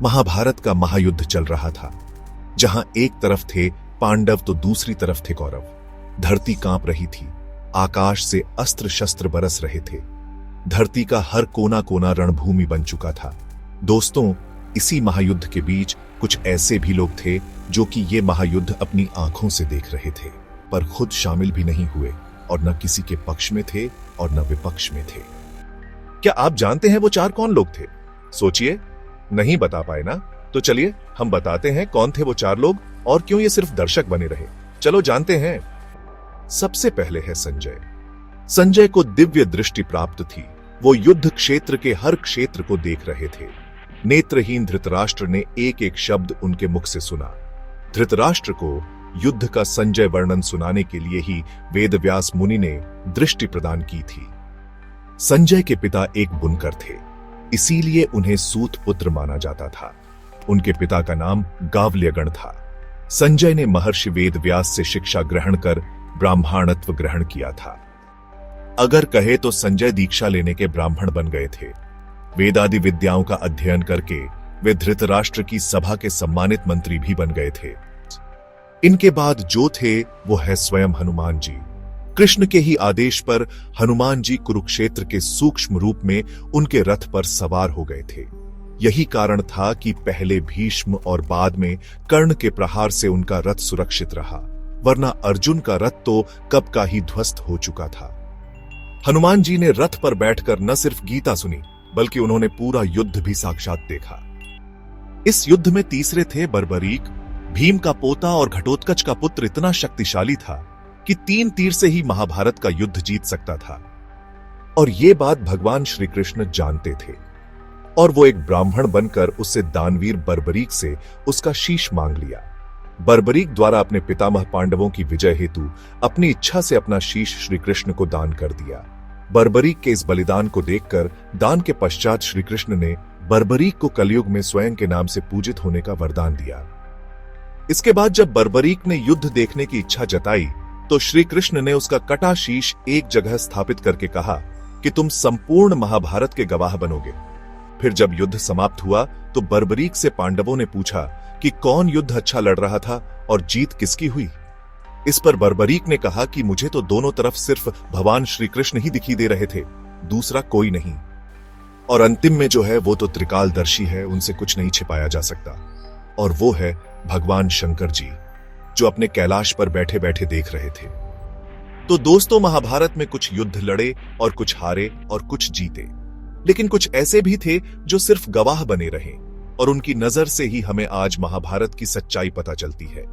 महाभारत का महायुद्ध चल रहा था, जहां एक तरफ थे पांडव तो दूसरी तरफ थे कौरव। धरती कांप रही थी, आकाश से अस्त्र शस्त्र बरस रहे थे। धरती का हर कोना कोना रणभूमि बन चुका था। दोस्तों, इसी महायुद्ध के बीच कुछ ऐसे भी लोग थे जो कि ये महायुद्ध अपनी आंखों से देख रहे थे, पर खुद शामिल भी नहीं हुए और न किसी के पक्ष में थे और न विपक्ष में थे। क्या आप जानते हैं वो चार कौन लोग थे? सोचिए, नहीं बता पाए ना? तो चलिए हम बताते हैं कौन थे वो चार लोग और क्यों ये सिर्फ दर्शक बने रहे। चलो जानते हैं। सबसे पहले है संजय। संजय को दिव्य दृष्टि प्राप्त थी। वो युद्ध क्षेत्र के हर क्षेत्र को देख रहे थे। नेत्रहीन धृतराष्ट्र ने एक एक शब्द उनके मुख से सुना। धृतराष्ट्र को युद्ध का संजय वर्णन सुनाने के लिए ही वेदव्यास मुनि ने दृष्टि प्रदान की थी। संजय के पिता एक बुनकर थे, इसीलिए उन्हें सूत पुत्र माना जाता था। उनके पिता का नाम गावल्यगण था। संजय ने महर्षि वेदव्यास से शिक्षा ग्रहण कर ब्राह्मणत्व ग्रहण किया था। अगर कहे तो संजय दीक्षा लेने के ब्राह्मण बन गए थे। वेदादि विद्याओं का अध्ययन करके वे धृतराष्ट्र की सभा के सम्मानित मंत्री भी बन गए थे। इनके बाद जो थे वो है स्वयं हनुमान जी। कृष्ण के ही आदेश पर हनुमान जी कुरुक्षेत्र के सूक्ष्म रूप में उनके रथ पर सवार हो गए थे। यही कारण था कि पहले भीष्म और बाद में कर्ण के प्रहार से उनका रथ सुरक्षित रहा, वरना अर्जुन का रथ तो कब का ही ध्वस्त हो चुका था। हनुमान जी ने रथ पर बैठकर न सिर्फ गीता सुनी, बल्कि उन्होंने पूरा युद्ध भी साक्षात देखा। इस युद्ध में तीसरे थे बर्बरीक। भीम का पोता और घटोत्कच का पुत्र इतना शक्तिशाली था कि 3 तीर से ही महाभारत का युद्ध जीत सकता था। और ये बात भगवान श्री कृष्ण जानते थे, और वो एक ब्राह्मण बनकर उससे दानवीर बर्बरीक से उसका शीश मांग लिया। बर्बरीक द्वारा अपने पितामह पांडवों की विजय हेतु अपनी इच्छा से अपना शीश श्री कृष्ण को दान कर दिया। बर्बरीक के इस बलिदान को देखकर दान के पश्चात श्री कृष्ण ने बर्बरीक को कलयुग में स्वयं के नाम से पूजित होने का वरदान दिया। इसके बाद जब बर्बरीक ने युद्ध देखने की इच्छा जताई तो श्री कृष्ण ने उसका कटा शीश एक जगह स्थापित करके कहा कि तुम संपूर्ण महाभारत के गवाह बनोगे। फिर जब युद्ध समाप्त हुआ तो बर्बरीक से पांडवों ने पूछा कि कौन युद्ध अच्छा लड़ रहा था और जीत किसकी हुई। इस पर बर्बरीक ने कहा कि मुझे तो दोनों तरफ सिर्फ भगवान श्री कृष्ण ही दिखी दे रहे थे, दूसरा कोई नहीं। और अंतिम में जो है वो तो त्रिकालदर्शी है, उनसे कुछ नहीं छिपाया जा सकता, और वो है भगवान शंकर जी, जो अपने कैलाश पर बैठे बैठे देख रहे थे। तो दोस्तों, महाभारत में कुछ युद्ध लड़े और कुछ हारे और कुछ जीते, लेकिन कुछ ऐसे भी थे जो सिर्फ गवाह बने रहे, और उनकी नजर से ही हमें आज महाभारत की सच्चाई पता चलती है।